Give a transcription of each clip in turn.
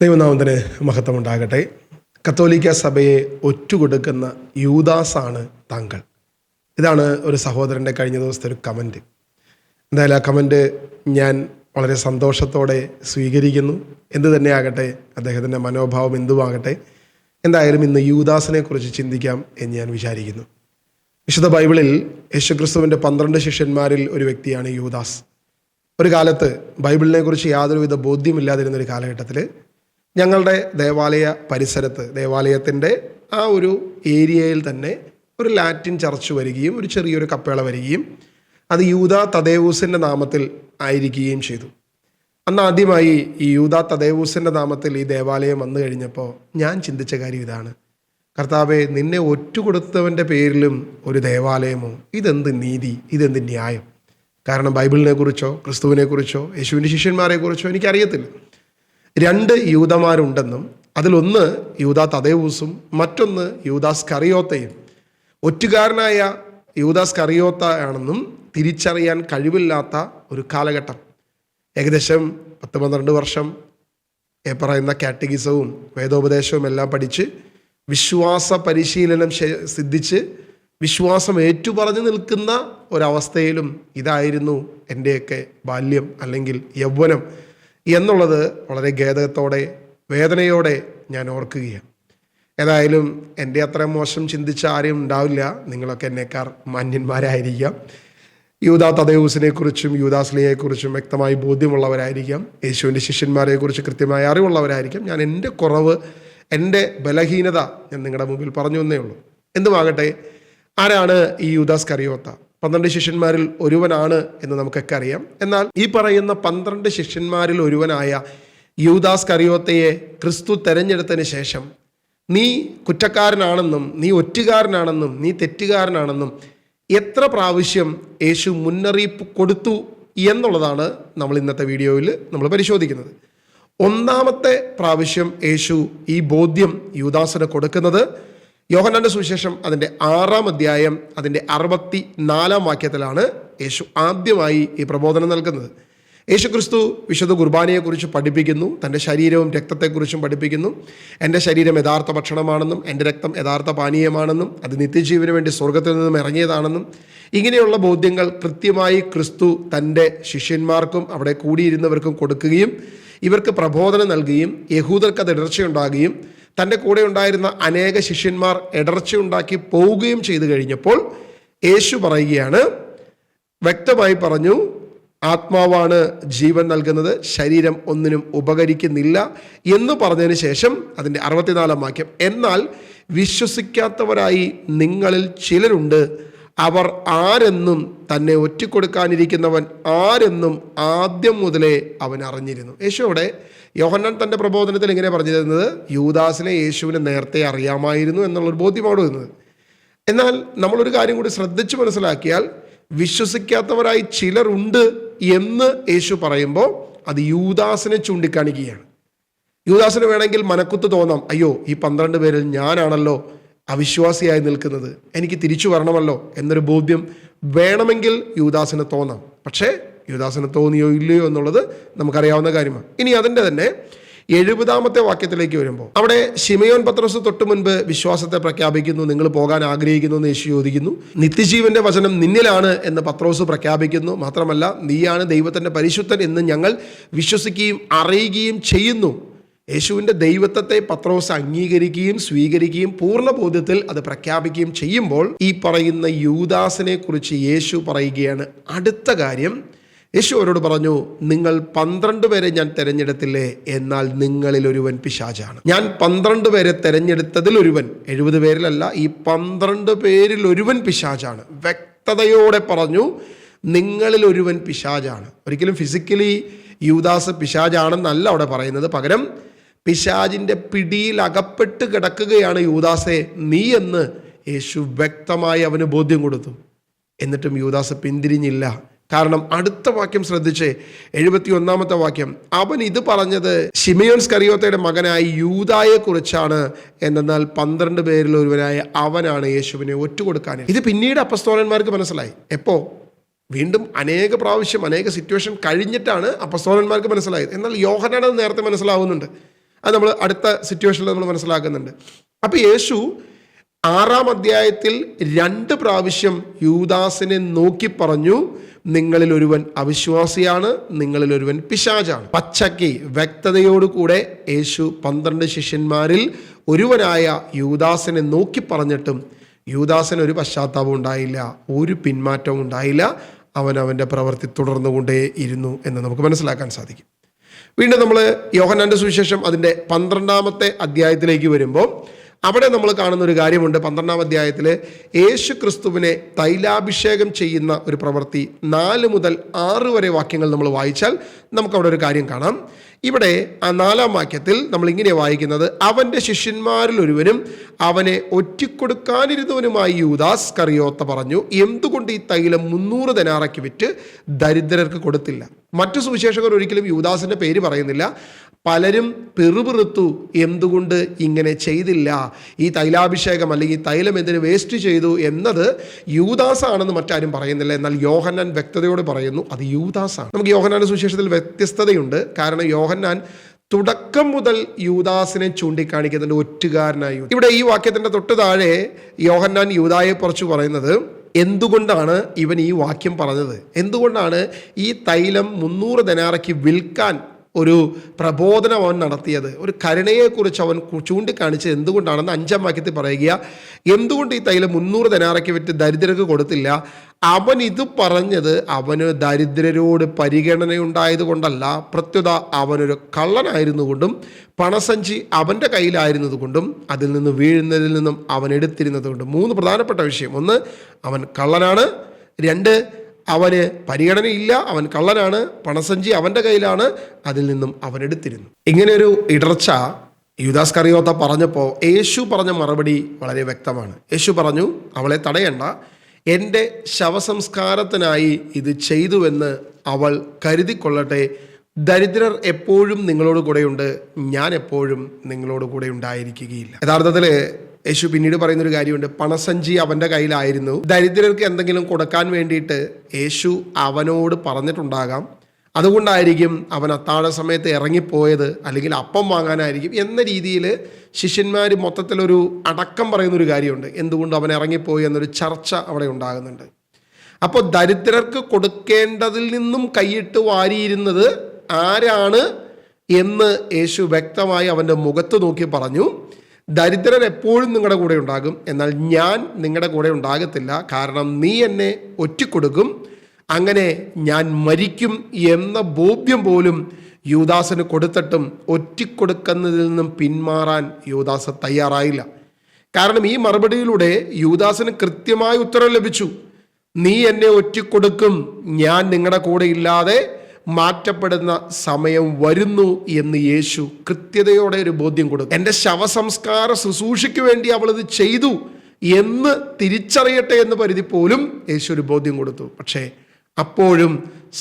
ദൈവനാമത്തിന് മഹത്വമുണ്ടാകട്ടെ. കത്തോലിക്ക സഭയെ ഒറ്റുകൊടുക്കുന്ന യൂദാസാണ് താങ്കൾ. ഇതാണ് ഒരു സഹോദരൻ്റെ കഴിഞ്ഞ ദിവസത്തെ ഒരു കമൻറ്റ്. എന്തായാലും ആ കമൻറ്റ് ഞാൻ വളരെ സന്തോഷത്തോടെ സ്വീകരിക്കുന്നു. എന്തു തന്നെയാകട്ടെ, അദ്ദേഹത്തിൻ്റെ മനോഭാവം എന്തുമാകട്ടെ, എന്തായാലും ഇന്ന് യൂദാസിനെ കുറിച്ച് ചിന്തിക്കാം എന്ന് ഞാൻ വിചാരിക്കുന്നു. വിശുദ്ധ ബൈബിളിൽ യേശുക്രിസ്തുവിൻ്റെ 12 ശിഷ്യന്മാരിൽ ഒരു വ്യക്തിയാണ് യൂദാസ്. ഒരു കാലത്ത് ബൈബിളിനെ കുറിച്ച് യാതൊരുവിധ ബോധ്യമില്ലാതിരുന്നൊരു കാലഘട്ടത്തിൽ ഞങ്ങളുടെ ദേവാലയ പരിസരത്ത്, ദേവാലയത്തിൻ്റെ ആ ഒരു ഏരിയയിൽ തന്നെ ഒരു ലാറ്റിൻ ചർച്ച് വരികയും ഒരു ചെറിയൊരു കപ്പേള വരികയും അത് യൂദാ തദേവൂസിൻ്റെ നാമത്തിൽ ആയിരിക്കുകയും ചെയ്തു. അന്ന് ആദ്യമായി ഈ യൂദാ തദേവൂസിൻ്റെ നാമത്തിൽ ഈ ദേവാലയം വന്നു കഴിഞ്ഞപ്പോൾ ഞാൻ ചിന്തിച്ച കാര്യം ഇതാണ്: കർത്താവെ, നിന്നെ ഒറ്റുകൊടുത്തവൻ്റെ പേരിലും ഒരു ദേവാലയമോ? ഇതെന്ത് നീതി, ഇതെന്ത് ന്യായം? കാരണം ബൈബിളിനെ കുറിച്ചോ ക്രിസ്തുവിനെക്കുറിച്ചോ യേശുവിൻ്റെ ശിഷ്യന്മാരെക്കുറിച്ചോ എനിക്കറിയത്തില്ല. 2 യൂദമാരുണ്ടെന്നും അതിലൊന്ന് യൂദാ തദേവൂസും മറ്റൊന്ന് യൂദാസ് കറിയോത്തയും. ഒറ്റുകാരനായ യൂദാസ് കറിയോത്ത ആണെന്നും തിരിച്ചറിയാൻ കഴിവില്ലാത്ത ഒരു കാലഘട്ടം. ഏകദേശം 10-12 വർഷം പറയുന്ന കാറ്റഗിസവും വേദോപദേശവും എല്ലാം പഠിച്ച് വിശ്വാസ പരിശീലനം സിദ്ധിച്ച് വിശ്വാസം ഏറ്റുപറഞ്ഞു നിൽക്കുന്ന ഒരവസ്ഥയിലും ഇതായിരുന്നു എൻ്റെയൊക്കെ ബാല്യം അല്ലെങ്കിൽ യൗവനം എന്നുള്ളത് വളരെ ഖേദത്തോടെ വേദനയോടെ ഞാൻ ഓർക്കുകയാണ്. ഏതായാലും എൻ്റെ അത്ര മോശം ചിന്തിച്ച ആരും ഉണ്ടാവില്ല. നിങ്ങളൊക്കെ എന്നെക്കാർ മാന്യന്മാരായിരിക്കാം. യൂദാ തദേവൂസിനെക്കുറിച്ചും യൂദാസ്ലിയെക്കുറിച്ചും വ്യക്തമായി ബോധ്യമുള്ളവരായിരിക്കാം. യേശുവിൻ്റെ ശിഷ്യന്മാരെക്കുറിച്ച് കൃത്യമായ അറിവുള്ളവരായിരിക്കാം. ഞാൻ എൻ്റെ കുറവ്, എൻ്റെ ബലഹീനത ഞാൻ നിങ്ങളുടെ മുമ്പിൽ പറഞ്ഞു എന്നേ ഉള്ളൂ. എന്തുമാകട്ടെ, ആരാണ് ഈ യൂദാസ് കറിയോത്ത? 12 ശിഷ്യന്മാരിൽ ഒരുവനാണ് എന്ന് നമുക്കൊക്കെ അറിയാം. എന്നാൽ ഈ പറയുന്ന 12 ശിഷ്യന്മാരിൽ ഒരുവനായ യൂദാസ് കറിയോത്തയെ ക്രിസ്തു തെരഞ്ഞെടുത്തതിന് ശേഷം നീ കുറ്റക്കാരനാണെന്നും നീ ഒറ്റുകാരനാണെന്നും നീ തെറ്റുകാരനാണെന്നും എത്ര പ്രാവശ്യം യേശു മുന്നറിയിപ്പ് കൊടുത്തു എന്നുള്ളതാണ് നമ്മൾ ഇന്നത്തെ വീഡിയോയിൽ നമ്മൾ പരിശോധിക്കുന്നത്. 1-ാമത്തെ പ്രാവശ്യം യേശു ഈ ബോധ്യം യൂദാസിന് കൊടുക്കുന്നത് യോഹന്നാന്റെ സുവിശേഷം അതിൻ്റെ 6-ാം അധ്യായം അതിൻ്റെ 64-ാം വാക്യത്തിലാണ് യേശു ആദ്യമായി ഈ പ്രബോധനം നൽകുന്നത്. യേശു ക്രിസ്തു വിശുദ്ധ കുർബാനയെക്കുറിച്ച് പഠിപ്പിക്കുന്നു, തൻ്റെ ശരീരവും രക്തത്തെക്കുറിച്ചും പഠിപ്പിക്കുന്നു. എൻ്റെ ശരീരം യഥാർത്ഥ ഭക്ഷണമാണെന്നും എൻ്റെ രക്തം യഥാർത്ഥ പാനീയമാണെന്നും അത് നിത്യജീവന് വേണ്ടി സ്വർഗത്തിൽ നിന്നും ഇറങ്ങിയതാണെന്നും ഇങ്ങനെയുള്ള ബോധ്യങ്ങൾ കൃത്യമായി ക്രിസ്തു തൻ്റെ ശിഷ്യന്മാർക്കും അവിടെ കൂടിയിരുന്നവർക്കും കൊടുക്കുകയും ഇവർക്ക് പ്രബോധനം നൽകുകയും യഹൂദർക്ക് അത് ഇടർച്ചയുണ്ടാകുകയും തൻ്റെ കൂടെ ഉണ്ടായിരുന്ന അനേക ശിഷ്യന്മാർ ഇടർച്ചയുണ്ടാക്കി പോവുകയും ചെയ്തു കഴിഞ്ഞപ്പോൾ യേശു പറയുകയാണ്, വ്യക്തമായി പറഞ്ഞു, ആത്മാവാണ് ജീവൻ നൽകുന്നത്, ശരീരം ഒന്നിനും ഉപകരിക്കുന്നില്ല എന്ന് പറഞ്ഞതിന് ശേഷം അതിൻ്റെ 64-ാം വാക്യം, എന്നാൽ വിശ്വസിക്കാത്തവരായി നിങ്ങളിൽ ചിലരുണ്ട്, അവർ ആരെന്നും തന്നെ ഒറ്റിക്കൊടുക്കാനിരിക്കുന്നവൻ ആരെന്നും ആദ്യം മുതലേ അവൻ അറിഞ്ഞിരുന്നു. യേശുവിടെ യോഹന്നാൻ തൻ്റെ പ്രബോധനത്തിൽ ഇങ്ങനെ പറഞ്ഞു തരുന്നത് യൂദാസിനെ യേശുവിനെ നേരത്തെ അറിയാമായിരുന്നു എന്നുള്ളൊരു ബോധ്യമാണ് വരുന്നത്. എന്നാൽ നമ്മളൊരു കാര്യം കൂടി ശ്രദ്ധിച്ച് മനസ്സിലാക്കിയാൽ വിശ്വസിക്കാത്തവരായി ചിലരുണ്ട് എന്ന് യേശു പറയുമ്പോൾ അത് യൂദാസിനെ ചൂണ്ടിക്കാണിക്കുകയാണ്. യൂദാസിന് വേണമെങ്കിൽ മനക്കുത്ത് തോന്നാം, അയ്യോ, ഈ 12 പേരിൽ ഞാനാണല്ലോ അവിശ്വാസിയായി നിൽക്കുന്നത്, എനിക്ക് തിരിച്ചു വരണമല്ലോ എന്നൊരു ബോധ്യം വേണമെങ്കിൽ യൂദാസിന് തോന്നാം. പക്ഷേ യൂദാസിന് തോന്നിയോ ഇല്ലയോ എന്നുള്ളത് നമുക്കറിയാവുന്ന കാര്യമാണ്. ഇനി അതിൻ്റെ തന്നെ 70-ാമത്തെ വാക്യത്തിലേക്ക് വരുമ്പോൾ അവിടെ ശിമയോൻ പത്രോസ് തൊട്ട് മുൻപ് വിശ്വാസത്തെ പ്രഖ്യാപിക്കുന്നു. നിങ്ങൾ പോകാൻ ആഗ്രഹിക്കുന്നു എന്ന് യേശു ചോദിക്കുന്നു. നിത്യജീവന്റെ വചനം നിന്നിലാണ് എന്ന് പത്രോസ് പ്രഖ്യാപിക്കുന്നു. മാത്രമല്ല, നീയാണ് ദൈവത്തിൻ്റെ പരിശുദ്ധൻ എന്ന് ഞങ്ങൾ വിശ്വസിക്കുകയും അറിയുകയും ചെയ്യുന്നു. യേശുവിൻ്റെ ദൈവത്വത്തെ പത്രോസ് അംഗീകരിക്കുകയും സ്വീകരിക്കുകയും പൂർണ്ണ ബോധ്യത്തിൽ അത് പ്രഖ്യാപിക്കുകയും ചെയ്യുമ്പോൾ ഈ പറയുന്ന യൂദാസിനെ കുറിച്ച് യേശു പറയുകയാണ് അടുത്ത കാര്യം. യേശു അവരോട് പറഞ്ഞു, നിങ്ങൾ 12 പേരെ ഞാൻ തെരഞ്ഞെടുത്തില്ലേ, എന്നാൽ നിങ്ങളിൽ ഒരുവൻ പിശാചാണ്. ഞാൻ 12 പേരെ തെരഞ്ഞെടുത്തതിൽ ഒരുവൻ, 70 പേരിലല്ല, ഈ 12 പേരിൽ ഒരുവൻ പിശാചാണ്. വ്യക്തതയോടെ പറഞ്ഞു, നിങ്ങളിൽ ഒരുവൻ പിശാചാണ്. ഒരിക്കലും ഫിസിക്കലി യൂദാസ് പിശാചാണെന്നല്ല അവിടെ പറയുന്നത്. പകരം പിശാചിൻ്റെ പിടിയിൽ അകപ്പെട്ട് കിടക്കുകയാണ് യൂദാസെ നീ എന്ന് യേശു വ്യക്തമായി അവന് ബോധ്യം കൊടുത്തു. എന്നിട്ടും യൂദാസ് പിന്തിരിഞ്ഞില്ല. കാരണം അടുത്ത വാക്യം ശ്രദ്ധിച്ച് 71-ാമത്തെ വാക്യം, അവൻ ഇത് പറഞ്ഞത് ശിമയോൻ സ്കറിയോത്തയുടെ മകനായ യൂദായെ കുറിച്ചാണ്, എന്നാൽ 12 പേരിൽ ഒരുവനായ അവനാണ് യേശുവിനെ ഒറ്റുകൊടുക്കാൻ. ഇത് പിന്നീട് അപ്പസ്തോലന്മാർക്ക് മനസ്സിലായി. എപ്പോ? വീണ്ടും അനേക പ്രാവശ്യം അനേക സിറ്റുവേഷൻ കഴിഞ്ഞിട്ടാണ് അപ്പസ്തോലന്മാർക്ക് മനസ്സിലായത്. എന്നാൽ യോഹന്നാൻ അത് നേരത്തെ മനസ്സിലാവുന്നുണ്ട്. അത് നമ്മൾ അടുത്ത സിറ്റുവേഷനിൽ നമ്മൾ മനസ്സിലാക്കുന്നുണ്ട്. അപ്പോൾ യേശു 6-ാം അധ്യായത്തിൽ 2 പ്രാവശ്യം യൂദാസിനെ നോക്കി പറഞ്ഞു, നിങ്ങളിൽ ഒരുവൻ അവിശ്വാസിയാണ്, നിങ്ങളിൽ ഒരുവൻ പിശാചാണ്. പച്ചയ്ക്ക് വ്യക്തതയോടുകൂടെ യേശു 12 ശിഷ്യന്മാരിൽ ഒരുവനായ യൂദാസിനെ നോക്കി പറഞ്ഞിട്ടും യൂദാസിന് ഒരു പശ്ചാത്താപം ഉണ്ടായില്ല, ഒരു പിന്മാറ്റവും ഉണ്ടായില്ല. അവൻ്റെ പ്രവൃത്തി തുടർന്നുകൊണ്ടേ ഇരുന്നു എന്ന് നമുക്ക് മനസ്സിലാക്കാൻ സാധിക്കും. വീണ്ടും നമ്മൾ യോഹന്നാന്റെ സുവിശേഷം അതിൻ്റെ 12-ാമത്തെ അധ്യായത്തിലേക്ക് വരുമ്പോൾ അവിടെ നമ്മൾ കാണുന്ന ഒരു കാര്യമുണ്ട്. 12-ാം അധ്യായത്തിൽ യേശു ക്രിസ്തുവിനെ തൈലാഭിഷേകം ചെയ്യുന്ന ഒരു പ്രവൃത്തി 4 മുതൽ 6 വരെ വാക്യങ്ങൾ നമ്മൾ വായിച്ചാൽ നമുക്കവിടെ ഒരു കാര്യം കാണാം. ഇവിടെ ആ 4-ാം വാക്യത്തിൽ നമ്മൾ ഇങ്ങനെ വായിക്കുന്നത്, അവൻ്റെ ശിഷ്യന്മാരിൽ ഒരുവനും അവനെ ഒറ്റിക്കൊടുക്കാനിരുന്നവനുമായി യൂദാസ് കറിയോത്ത പറഞ്ഞു, എന്തുകൊണ്ട് ഈ തൈലം 300 ദനാറയ്ക്ക് വിറ്റ് ദരിദ്രർക്ക് കൊടുത്തില്ല? മറ്റു സുവിശേഷകർ ഒരിക്കലും യൂദാസിൻ്റെ പേര് പറയുന്നില്ല. പലരും പിറുപിറുത്തു, എന്തുകൊണ്ട് ഇങ്ങനെ ചെയ്തില്ല, ഈ തൈലാഭിഷേകം അല്ലെങ്കിൽ തൈലം എന്തിന് വേസ്റ്റ് ചെയ്തു എന്നത് യൂദാസാണെന്ന് മറ്റാരും പറയുന്നില്ല. എന്നാൽ യോഹന്നാൻ വ്യക്തതയോടെ പറയുന്നു അത് യൂദാസാണ്. നമുക്ക് യോഹന്നാന്റെ സുവിശേഷത്തിൽ വ്യത്യസ്തതയുണ്ട്. കാരണം യോഹന്നാൻ തുടക്കം മുതൽ യൂദാസിനെ ചൂണ്ടിക്കാണിക്കുന്നുണ്ട് ഒറ്റുകാരനായി. ഇവിടെ ഈ വാക്യത്തിന്റെ തൊട്ട് താഴെ യോഹന്നാൻ യൂദായെ കുറിച്ച് പറയുന്നത്, എന്തുകൊണ്ടാണ് ഇവൻ ഈ വാക്യം പറഞ്ഞത്, എന്തുകൊണ്ടാണ് ഈ തൈലം 300 ദനാറയ്ക്ക് വിൽക്കാൻ ഒരു പ്രബോധനം അവൻ നടത്തിയത്, ഒരു കരുണയെക്കുറിച്ച് അവൻ ചൂണ്ടിക്കാണിച്ചത് എന്തുകൊണ്ടാണെന്ന് 5-ാം വാക്യത്തിൽ പറയുക. എന്തുകൊണ്ട് ഈ തൈലം 300 ദനാറയ്ക്ക് വിറ്റ് ദരിദ്രർക്ക് കൊടുത്തില്ല? അവൻ ഇത് പറഞ്ഞത് അവന് ദരിദ്രരോട് പരിഗണനയുണ്ടായത് കൊണ്ടല്ല, പ്രത്യുത അവനൊരു കള്ളനായിരുന്നുകൊണ്ടും പണസഞ്ചി അവൻ്റെ കയ്യിലായിരുന്നത് കൊണ്ടും അതിൽ നിന്ന് വീഴുന്നതിൽ നിന്നും അവൻ എടുത്തിരുന്നത് കൊണ്ടും. 3 പ്രധാനപ്പെട്ട വിഷയം. 1, അവൻ കള്ളനാണ്. 2, അവന് പരിഗണനയില്ല, അവൻ കള്ളനാണ്. പണസഞ്ചി അവൻ്റെ കയ്യിലാണ്, അതിൽ നിന്നും അവൻ എടുത്തിരുന്നു. ഇങ്ങനെയൊരു ഇടർച്ച യൂദാസ് കറിയോത്ത പറഞ്ഞപ്പോൾ യേശു പറഞ്ഞ മറുപടി വളരെ വ്യക്തമാണ്. യേശു പറഞ്ഞു, അവളെ തടയണ്ട, എൻ്റെ ശവസംസ്കാരത്തിനായി ഇത് ചെയ്തുവെന്ന് അവൾ കരുതിക്കൊള്ളട്ടെ. ദരിദ്രർ എപ്പോഴും നിങ്ങളോട് കൂടെയുണ്ട്, ഞാൻ എപ്പോഴും നിങ്ങളോട് കൂടെ ഉണ്ടായിരിക്കുകയില്ല. യഥാർത്ഥത്തിൽ യേശു പിന്നീട് പറയുന്നൊരു കാര്യമുണ്ട്, പണസഞ്ചി അവൻ്റെ കയ്യിലായിരുന്നു. ദരിദ്രർക്ക് എന്തെങ്കിലും കൊടുക്കാൻ വേണ്ടിയിട്ട് യേശു അവനോട് പറഞ്ഞിട്ടുണ്ടാകാം. അതുകൊണ്ടായിരിക്കും അവൻ അത്താഴ സമയത്ത് ഇറങ്ങിപ്പോയത്, അല്ലെങ്കിൽ അപ്പം വാങ്ങാനായിരിക്കും എന്ന രീതിയിൽ ശിഷ്യന്മാർ മൊത്തത്തിലൊരു അടക്കം പറയുന്നൊരു കാര്യമുണ്ട്. എന്തുകൊണ്ട് അവൻ ഇറങ്ങിപ്പോയി എന്നൊരു ചർച്ച അവിടെ ഉണ്ടാകുന്നുണ്ട്. അപ്പോൾ ദരിദ്രർക്ക് കൊടുക്കേണ്ടതിൽ നിന്നും കൈയിട്ട് വാരിയിരുന്നത് ആരാണ് എന്ന് യേശു വ്യക്തമായി അവൻ്റെ മുഖത്ത് നോക്കി പറഞ്ഞു. ദരിദ്രൻ എപ്പോഴും നിങ്ങളുടെ കൂടെ ഉണ്ടാകും, എന്നാൽ ഞാൻ നിങ്ങളുടെ കൂടെ ഉണ്ടാകത്തില്ല. കാരണം നീ എന്നെ ഒറ്റിക്കൊടുക്കും, അങ്ങനെ ഞാൻ മരിക്കും എന്ന ബോധ്യം പോലും യൂദാസിന് കൊടുത്തിട്ടും ഒറ്റിക്കൊടുക്കുന്നതിൽ നിന്നും പിന്മാറാൻ യൂദാസ് തയ്യാറായില്ല. കാരണം ഈ മറുപടിയിലൂടെ യൂദാസിന് കൃത്യമായ ഉത്തരം ലഭിച്ചു. നീ എന്നെ ഒറ്റിക്കൊടുക്കും, ഞാൻ നിങ്ങളുടെ കൂടെ ഇല്ലാതെ മാറ്റപ്പെടുന്ന സമയം വരുന്നു എന്ന് യേശു കൃത്യതയോടെ ഒരു ബോധ്യം കൊടുത്തു. എൻ്റെ ശവസംസ്കാര ശുശ്രൂഷയ്ക്ക് വേണ്ടി അവൾ ഇത് ചെയ്തു എന്ന് തിരിച്ചറിയട്ടെ എന്ന് പരിധി പോലും യേശു ഒരു ബോധ്യം കൊടുത്തു. പക്ഷേ അപ്പോഴും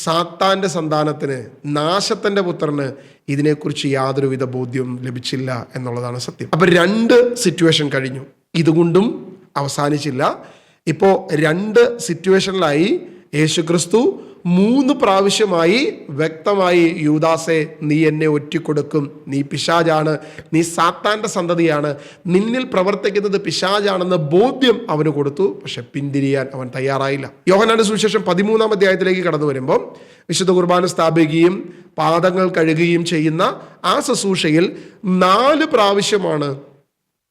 സാത്താൻ്റെ സന്താനത്തിന്, നാശത്തിൻ്റെ പുത്രന് ഇതിനെക്കുറിച്ച് യാതൊരുവിധ ബോധ്യവും ലഭിച്ചില്ല എന്നുള്ളതാണ് സത്യം. അപ്പം 2 സിറ്റുവേഷൻ കഴിഞ്ഞു. ഇതുകൊണ്ടും അവസാനിച്ചില്ല. ഇപ്പോൾ 2 സിറ്റുവേഷനിലായി യേശു ക്രിസ്തു 3 പ്രാവശ്യമായി വ്യക്തമായി, യൂദാസെ നീ എന്നെ ഒറ്റിക്കൊടുക്കും, നീ പിശാചാണ്, നീ സാത്താൻ്റെ സന്തതിയാണ്, നിന്നിൽ പ്രവർത്തിക്കുന്നത് പിശാചാണെന്ന ബോധ്യം അവന് കൊടുത്തു. പക്ഷെ പിന്തിരിയാൻ അവൻ തയ്യാറായില്ല. യോഹന്നാന്റെ സുവിശേഷം 13-ാം അധ്യായത്തിലേക്ക് കടന്നു വരുമ്പോൾ വിശുദ്ധ കുർബാന സ്ഥാപിക്കുകയും പാദങ്ങൾ കഴുകുകയും ചെയ്യുന്ന ആ ശുശ്രൂഷയിൽ 4 പ്രാവശ്യമാണ്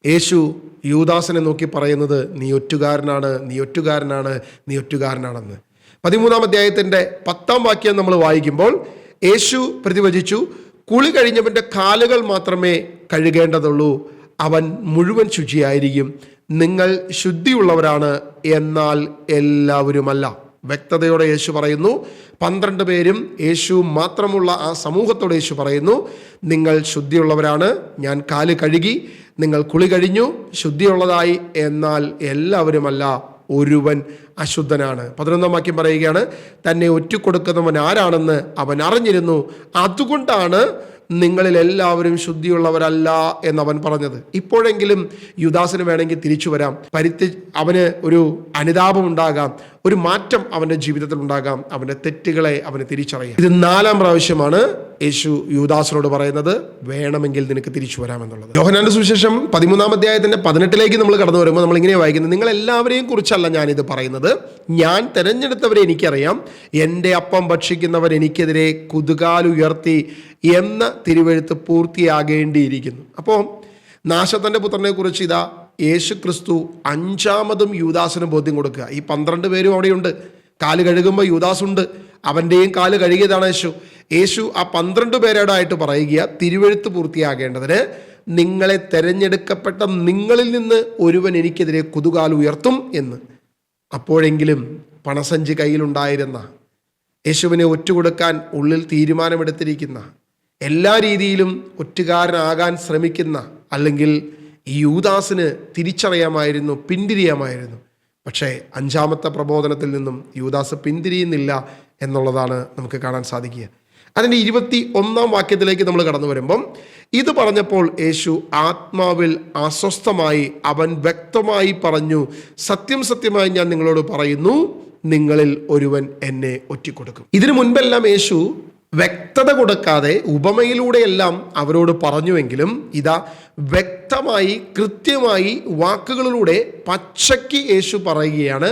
യേശു യൂദാസിനെ നോക്കി പറയുന്നത്, നീ ഒറ്റുകാരനാണ്, നീ ഒറ്റുകാരനാണ്, നീ ഒറ്റുകാരനാണെന്ന്. 13-ാം അധ്യായത്തിൻ്റെ 10-ാം വാക്യം നമ്മൾ വായിക്കുമ്പോൾ യേശു പ്രതിവചിച്ചു, കുളി കഴിഞ്ഞവൻ്റെ കാലുകൾ മാത്രമേ കഴുകേണ്ടതുള്ളൂ, അവൻ മുഴുവൻ ശുചിയായിരിക്കും. നിങ്ങൾ ശുദ്ധിയുള്ളവരാണ്, എന്നാൽ എല്ലാവരുമല്ല. വ്യക്തതയോടെ യേശു പറയുന്നു. 12 പേരും യേശു മാത്രമുള്ള ആ സമൂഹത്തോട് യേശു പറയുന്നു, നിങ്ങൾ ശുദ്ധിയുള്ളവരാണ്, ഞാൻ കാല് കഴുകി, നിങ്ങൾ കുളി കഴിഞ്ഞു, ശുദ്ധിയുള്ളതായി, എന്നാൽ എല്ലാവരുമല്ല, ഒരുവൻ അശുദ്ധനാണ്. 11-ാം വാക്യം പറയുകയാണ്, തന്നെ ഒറ്റിക്കൊടുക്കുന്നവൻ ആരാണെന്ന് അവൻ അറിഞ്ഞിരുന്നു, അതുകൊണ്ടാണ് നിങ്ങളിൽ എല്ലാവരും ശുദ്ധിയുള്ളവരല്ല എന്നവൻ പറഞ്ഞത്. ഇപ്പോഴെങ്കിലും യൂദാസിന് വേണമെങ്കിൽ തിരിച്ചു വരാം. അവന് ഒരു അനുതാപം ഉണ്ടാകാം, ഒരു മാറ്റം അവൻ്റെ ജീവിതത്തിൽ ഉണ്ടാകാം, അവൻ്റെ തെറ്റുകളെ അവന് തിരിച്ചറിയാം. ഇത് 4-ാം പ്രാവശ്യമാണ് യേശു യൂദാസിനോട് പറയുന്നത്, വേണമെങ്കിൽ നിനക്ക് തിരിച്ചു വരാമെന്നുള്ളത്. യോഹന്നാന്റെ സുവിശേഷം 13-ാം അധ്യായത്തിന്റെ 18-ലേക്ക് നമ്മൾ കടന്നു വരുമ്പോൾ നമ്മൾ ഇങ്ങനെ വായിക്കുന്നത്, നിങ്ങൾ എല്ലാവരെയും കുറിച്ചല്ല ഞാനിത് പറയുന്നത്, ഞാൻ തെരഞ്ഞെടുത്തവരെ എനിക്കറിയാം, എൻ്റെ അപ്പം ഭക്ഷിക്കുന്നവർ എനിക്കെതിരെ കുതുകാലുയർത്തി എന്ന തിരുവെഴുത്ത് പൂർത്തിയാകേണ്ടിയിരിക്കുന്നു. അപ്പോൾ നാശത്തിന്റെ പുത്രനെ കുറിച്ച് ഇതാ യേശു ക്രിസ്തു 5-ാമതും യൂദാസിന് ബോധ്യം കൊടുക്കുക. ഈ 12 പേരും അവിടെയുണ്ട്. കാല് കഴുകുമ്പോൾ യൂദാസുണ്ട്, അവൻ്റെയും കാല് കഴുകിയതാണ് യേശു ആ 12 പേരോടായിട്ട് പറയുക, തിരുവെഴുത്ത് പൂർത്തിയാകേണ്ടതിന് നിങ്ങളെ തെരഞ്ഞെടുക്കപ്പെട്ട നിങ്ങളിൽ നിന്ന് ഒരുവൻ എനിക്കെതിരെ കുതുകാൽ ഉയർത്തും എന്ന്. അപ്പോഴെങ്കിലും പണസഞ്ചി കയ്യിലുണ്ടായിരുന്ന, യേശുവിനെ ഒറ്റുകൊടുക്കാൻ ഉള്ളിൽ തീരുമാനമെടുത്തിരിക്കുന്ന, എല്ലാ രീതിയിലും ഒറ്റുകാരനാകാൻ ശ്രമിക്കുന്ന, അല്ലെങ്കിൽ ഈ യൂദാസിന് തിരിച്ചറിയാമായിരുന്നു, പിന്തിരിയാമായിരുന്നു. പക്ഷേ 5-ാമത്തെ പ്രബോധനത്തിൽ നിന്നും യൂദാസ് പിന്തിരിയുന്നില്ല എന്നുള്ളതാണ് നമുക്ക് കാണാൻ സാധിക്കുക. അതിൻ്റെ 21-ാം വാക്യത്തിലേക്ക് നമ്മൾ കടന്നു വരുമ്പം, ഇത് പറഞ്ഞപ്പോൾ യേശു ആത്മാവിൽ അസ്വസ്ഥമായി അവൻ വ്യക്തമായി പറഞ്ഞു, സത്യം സത്യമായി ഞാൻ നിങ്ങളോട് പറയുന്നു, നിങ്ങളിൽ ഒരുവൻ എന്നെ ഒറ്റിക്കൊടുക്കും. ഇതിനു മുൻപെല്ലാം യേശു വ്യക്തത കൊടുക്കാതെ ഉപമയിലൂടെയെല്ലാം അവരോട് പറഞ്ഞുവെങ്കിലും ഇതാ വ്യക്തമായി കൃത്യമായി വാക്കുകളിലൂടെ പച്ചയ്ക്ക് യേശു പറയുകയാണ്,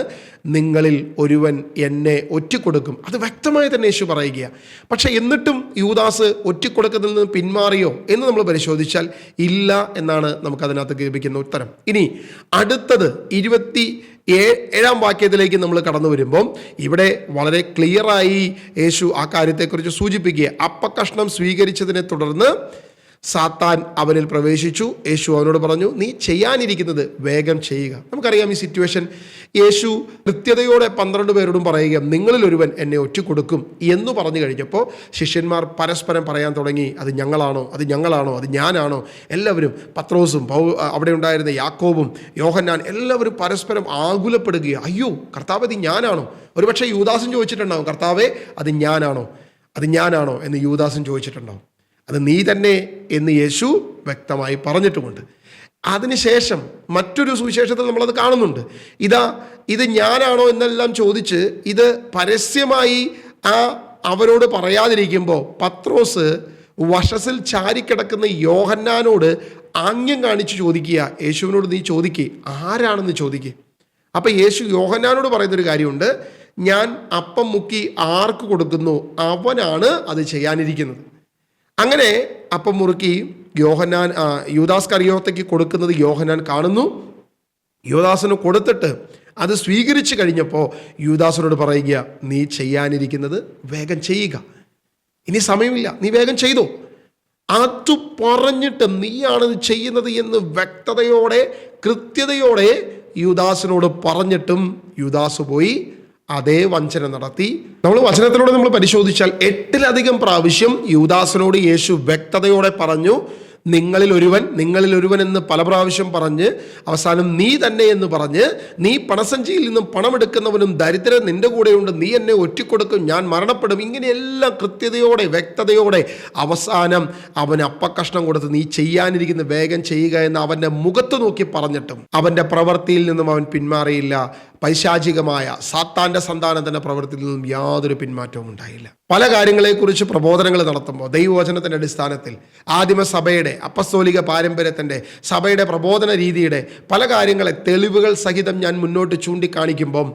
നിങ്ങളിൽ ഒരുവൻ എന്നെ ഒറ്റിക്കൊടുക്കും. അത് വ്യക്തമായി തന്നെ യേശു പറയുകയാണ്. പക്ഷെ എന്നിട്ടും യൂദാസ് ഒറ്റിക്കൊടുക്കുന്നതിൽ നിന്ന് പിന്മാറിയോ എന്ന് നമ്മൾ പരിശോധിച്ചാൽ ഇല്ല എന്നാണ് നമുക്കതിനകത്ത് ലഭിക്കുന്ന ഉത്തരം. ഇനി അടുത്തത് 27-ാം വാക്യത്തിലേക്ക് നമ്മൾ കടന്നു വരുമ്പം ഇവിടെ വളരെ ക്ലിയറായി യേശു ആ കാര്യത്തെക്കുറിച്ച് സൂചിപ്പിക്കുക. അപ്പക്കഷ്ണം സ്വീകരിച്ചതിനെ തുടർന്ന് സാത്താൻ അവനിൽ പ്രവേശിച്ചു. യേശു അവനോട് പറഞ്ഞു, നീ ചെയ്യാനിരിക്കുന്നത് വേഗം ചെയ്യുക. നമുക്കറിയാം ഈ സിറ്റുവേഷൻ. യേശു കൃത്യതയോടെ 12 പേരോടും പറയുക, നിങ്ങളിൽ ഒരുവൻ എന്നെ ഒറ്റിക്കൊടുക്കും എന്ന് പറഞ്ഞു കഴിഞ്ഞപ്പോൾ ശിഷ്യന്മാർ പരസ്പരം പറയാൻ തുടങ്ങി, അത് ഞങ്ങളാണോ, അത് ഞങ്ങളാണോ, അത് ഞാനാണോ? എല്ലാവരും, പത്രോസും അവിടെ ഉണ്ടായിരുന്ന യാക്കോബും യോഹന്നാൻ എല്ലാവരും പരസ്പരം ആകുലപ്പെടുകയാണ്. അയ്യോ കർത്താവ്, അത് ഞാനാണോ? ഒരുപക്ഷെ യൂദാസും ചോദിച്ചിട്ടുണ്ടാവും, കർത്താവേ അത് ഞാനാണോ, അത് ഞാനാണോ എന്ന് യൂദാസും ചോദിച്ചിട്ടുണ്ടാവും. അത് നീ തന്നെ എന്ന് യേശു വ്യക്തമായി പറഞ്ഞിട്ടുമുണ്ട്. അതിനുശേഷം മറ്റൊരു സുവിശേഷത്തിൽ നമ്മളത് കാണുന്നുണ്ട്. ഇത് ഞാനാണോ എന്നെല്ലാം ചോദിച്ച് ഇത് പരസ്യമായി അവരോട് പറയാതിരിക്കുമ്പോൾ പത്രോസ് വശസിൽ ചാരിക്കിടക്കുന്ന യോഹന്നാനോട് ആംഗ്യം കാണിച്ച് ചോദിക്കുക, യേശുവിനോട് നീ ചോദിക്കുക, ആരാണെന്ന് ചോദിക്കുക. അപ്പം യേശു യോഹന്നാനോട് പറയുന്നൊരു കാര്യമുണ്ട്, ഞാൻ അപ്പം മുക്കി ആർക്ക് കൊടുക്കുന്നു അവനാണ് അത് ചെയ്യാനിരിക്കുന്നത്. അങ്ങനെ അപ്പം മുറുക്കി യോഹന്നാൻ യൂദാസ് കറിയോത്തയ്ക്ക് കൊടുക്കുന്നത് യോഹന്നാൻ കാണുന്നു. യൂദാസിന് കൊടുത്തിട്ട് അത് സ്വീകരിച്ചു കഴിഞ്ഞപ്പോൾ യൂദാസിനോട് പറയുക, നീ ചെയ്യാനിരിക്കുന്നത് വേഗം ചെയ്യുക, ഇനി സമയമില്ല, നീ വേഗം ചെയ്തോ. അത് പറഞ്ഞിട്ട് നീയാണിത് ചെയ്യുന്നത് എന്ന് വ്യക്തതയോടെ കൃത്യതയോടെ യൂദാസിനോട് പറഞ്ഞിട്ടും യൂദാസ് പോയി അതേ വഞ്ചന നടത്തി. നമ്മൾ വചനത്തിലൂടെ നമ്മൾ പരിശോധിച്ചാൽ 8-ലധികം പ്രാവശ്യം യൂദാസിനോട് യേശു വ്യക്തതയോടെ പറഞ്ഞു, നിങ്ങളിൽ ഒരുവൻ എന്ന് പല പ്രാവശ്യം പറഞ്ഞ് അവസാനം നീ തന്നെ എന്ന് പറഞ്ഞ്, നീ പണസഞ്ചിയിൽ നിന്നും പണമെടുക്കുന്നവനും ദരിദ്രൻ നിന്റെ കൂടെയുണ്ട്, നീ എന്നെ ഒറ്റിക്കൊടുക്കും, ഞാൻ മരണപ്പെടും, ഇങ്ങനെയെല്ലാം കൃത്യതയോടെ വ്യക്തതയോടെ അവസാനം അവന് അപ്പക്കഷ്ണം കൊടുത്ത് നീ ചെയ്യാനിരിക്കുന്ന വേഗം ചെയ്യുക എന്ന് അവൻ്റെ മുഖത്ത് നോക്കി പറഞ്ഞിട്ടും അവൻ്റെ പ്രവൃത്തിയിൽ നിന്നും അവൻ പിന്മാറിയില്ല. പൈശാചികമായ സാത്താൻ്റെ സന്താനത്തിൻ്റെ പ്രവൃത്തിയിൽ നിന്നും യാതൊരു പിന്മാറ്റവും ഉണ്ടായില്ല. പല കാര്യങ്ങളെക്കുറിച്ച് പ്രബോധനങ്ങൾ നടത്തുമ്പോൾ ദൈവവചനത്തിൻ്റെ അടിസ്ഥാനത്തിൽ ആദിമസഭയുടെ അപ്പസ്തോലിക പാരമ്പര്യത്തിൻ്റെ സഭയുടെ പ്രബോധന രീതിയുടെ പല കാര്യങ്ങളെ തെളിവുകൾ സഹിതം ഞാൻ മുന്നോട്ട് ചൂണ്ടിക്കാണിക്കുമ്പം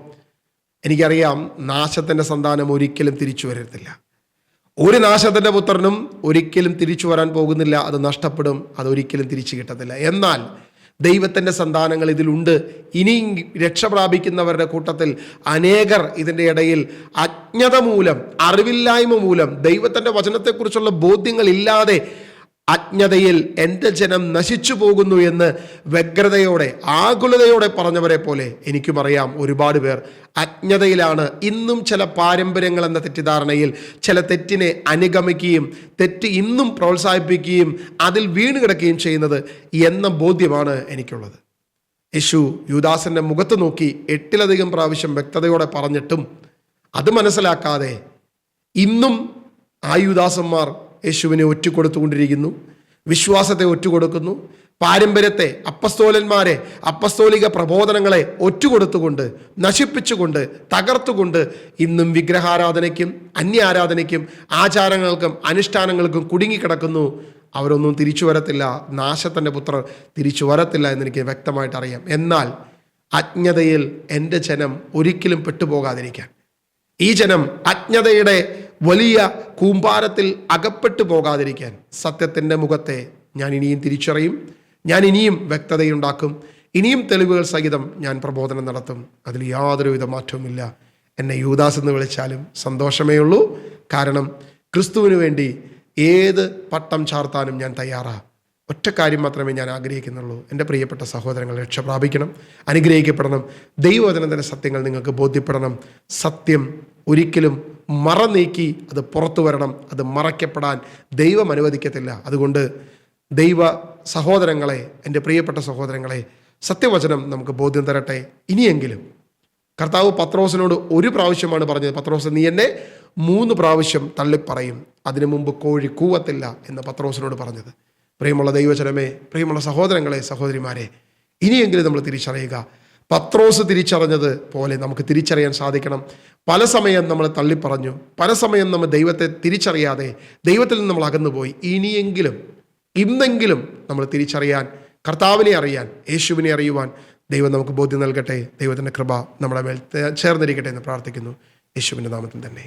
എനിക്കറിയാം നാശത്തിൻ്റെ സന്താനം ഒരിക്കലും തിരിച്ചു വരത്തില്ല. ഒരു നാശത്തിൻ്റെ പുത്രനും ഒരിക്കലും തിരിച്ചു വരാൻ പോകുന്നില്ല. അത് നഷ്ടപ്പെടും, അതൊരിക്കലും തിരിച്ചു കിട്ടത്തില്ല. എന്നാൽ ദൈവത്തിൻ്റെ സന്താനങ്ങൾ ഇതിലുണ്ട്. ഇനി രക്ഷ പ്രാപിക്കുന്നവരുടെ കൂട്ടത്തിൽ അനേകർ ഇതിൻ്റെ ഇടയിൽ അജ്ഞത മൂലം, അറിവില്ലായ്മ മൂലം, ദൈവത്തിൻ്റെ വചനത്തെക്കുറിച്ചുള്ള ബോധ്യങ്ങളില്ലാതെ അജ്ഞതയിൽ എൻ്റെ ജനം നശിച്ചു പോകുന്നു എന്ന് വ്യഗ്രതയോടെ ആകുലതയോടെ പറഞ്ഞവരെ പോലെ എനിക്കും അറിയാം ഒരുപാട് പേർ അജ്ഞതയിലാണ്. ഇന്നും ചില പാരമ്പര്യങ്ങൾ എന്ന തെറ്റിദ്ധാരണയിൽ ചില തെറ്റിനെ അനുഗമിക്കുകയും തെറ്റ് ഇന്നും പ്രോത്സാഹിപ്പിക്കുകയും അതിൽ വീണ് കിടക്കുകയും ചെയ്യുന്നത് എന്ന ബോധ്യമാണ് എനിക്കുള്ളത്. യേശു യൂദാസിൻ്റെ മുഖത്ത് നോക്കി 8-ലധികം പ്രാവശ്യം വ്യക്തതയോടെ പറഞ്ഞിട്ടും അത് മനസ്സിലാക്കാതെ ഇന്നും ആ യൂദാസന്മാർ യേശുവിനെ ഒറ്റുകൊടുത്തുകൊണ്ടിരിക്കുന്നു, വിശ്വാസത്തെ ഒറ്റുകൊടുക്കുന്നു, പാരമ്പര്യത്തെ, അപ്പസ്തോലന്മാരെ, അപ്പസ്തോലിക പ്രബോധനങ്ങളെ ഒറ്റുകൊടുത്തുകൊണ്ട്, നശിപ്പിച്ചുകൊണ്ട്, തകർത്തുകൊണ്ട് ഇന്നും വിഗ്രഹാരാധനയ്ക്കും അന്യാരാധനയ്ക്കും ആചാരങ്ങൾക്കും അനുഷ്ഠാനങ്ങൾക്കും കുടുങ്ങിക്കിടക്കുന്നു. അവരൊന്നും തിരിച്ചു വരത്തില്ല, നാശത്തിൻ്റെ പുത്രർ തിരിച്ചു വരത്തില്ല എന്നെനിക്ക് വ്യക്തമായിട്ട് അറിയാം. എന്നാൽ അജ്ഞതയിൽ എൻ്റെ ജനം ഒരിക്കലും പെട്ടുപോകാതിരിക്കാൻ, ഈ ജനം അജ്ഞതയുടെ വലിയ കൂമ്പാരത്തിൽ അകപ്പെട്ടു പോകാതിരിക്കാൻ സത്യത്തിൻ്റെ മുഖത്തെ ഞാൻ ഇനിയും തിരിച്ചറിയും, ഞാൻ ഇനിയും വ്യക്തതയുണ്ടാക്കും, ഇനിയും തെളിവുകൾ സഹിതം ഞാൻ പ്രബോധനം നടത്തും. അതിൽ യാതൊരുവിധ മാറ്റവുമില്ല. എന്നെ യൂദാസ് എന്ന് വിളിച്ചാലും സന്തോഷമേ ഉള്ളൂ. കാരണം ക്രിസ്തുവിന് വേണ്ടി ഏത് പട്ടം ചാർത്താനും ഞാൻ തയ്യാറാണ്. ഒറ്റ കാര്യം മാത്രമേ ഞാൻ ആഗ്രഹിക്കുന്നുള്ളൂ, എൻ്റെ പ്രിയപ്പെട്ട സഹോദരങ്ങൾ രക്ഷ പ്രാപിക്കണം, അനുഗ്രഹിക്കപ്പെടണം, ദൈവവചനത്തിൻ്റെ സത്യങ്ങൾ നിങ്ങൾക്ക് ബോധ്യപ്പെടണം. സത്യം ഒരിക്കലും മറനീക്കി അത് പുറത്തു വരണം. അത് മറയ്ക്കപ്പെടാൻ ദൈവം അനുവദിക്കത്തില്ല. അതുകൊണ്ട് ദൈവ സഹോദരങ്ങളെ, എൻ്റെ പ്രിയപ്പെട്ട സഹോദരങ്ങളെ, സത്യവചനം നമുക്ക് ബോധ്യം തരട്ടെ. ഇനിയെങ്കിലും കർത്താവ് പത്രോസിനോട് ഒരു പ്രാവശ്യമാണ് പറഞ്ഞത്, പത്രോസ് നീ എന്നെ 3 പ്രാവശ്യം തള്ളിപ്പറയും, അതിനു മുമ്പ് കോഴി കൂവത്തില്ല എന്ന് പത്രോസിനോട് പറഞ്ഞത്. പ്രിയമുള്ള ദൈവജനമേ, പ്രിയമുള്ള സഹോദരങ്ങളെ, സഹോദരിമാരെ, ഇനിയെങ്കിലും നമ്മൾ തിരിച്ചറിയുക. പത്രോസ് തിരിച്ചറിഞ്ഞത് പോലെ നമുക്ക് തിരിച്ചറിയാൻ സാധിക്കണം. പല സമയം നമ്മൾ തള്ളിപ്പറഞ്ഞു, പല സമയം നമ്മൾ ദൈവത്തെ തിരിച്ചറിയാതെ ദൈവത്തിൽ നിന്ന് നമ്മൾ അകന്നുപോയി. ഇന്നെങ്കിലും നമ്മൾ തിരിച്ചറിയാൻ, കർത്താവിനെ അറിയാൻ, യേശുവിനെ അറിയുവാൻ ദൈവം നമുക്ക് ബോധ്യം നൽകട്ടെ. ദൈവത്തിൻ്റെ കൃപ നമ്മുടെ മേൽ ചേർന്നിരിക്കട്ടെ എന്ന് പ്രാർത്ഥിക്കുന്നു, യേശുവിൻ്റെ നാമത്തിൽ തന്നെ.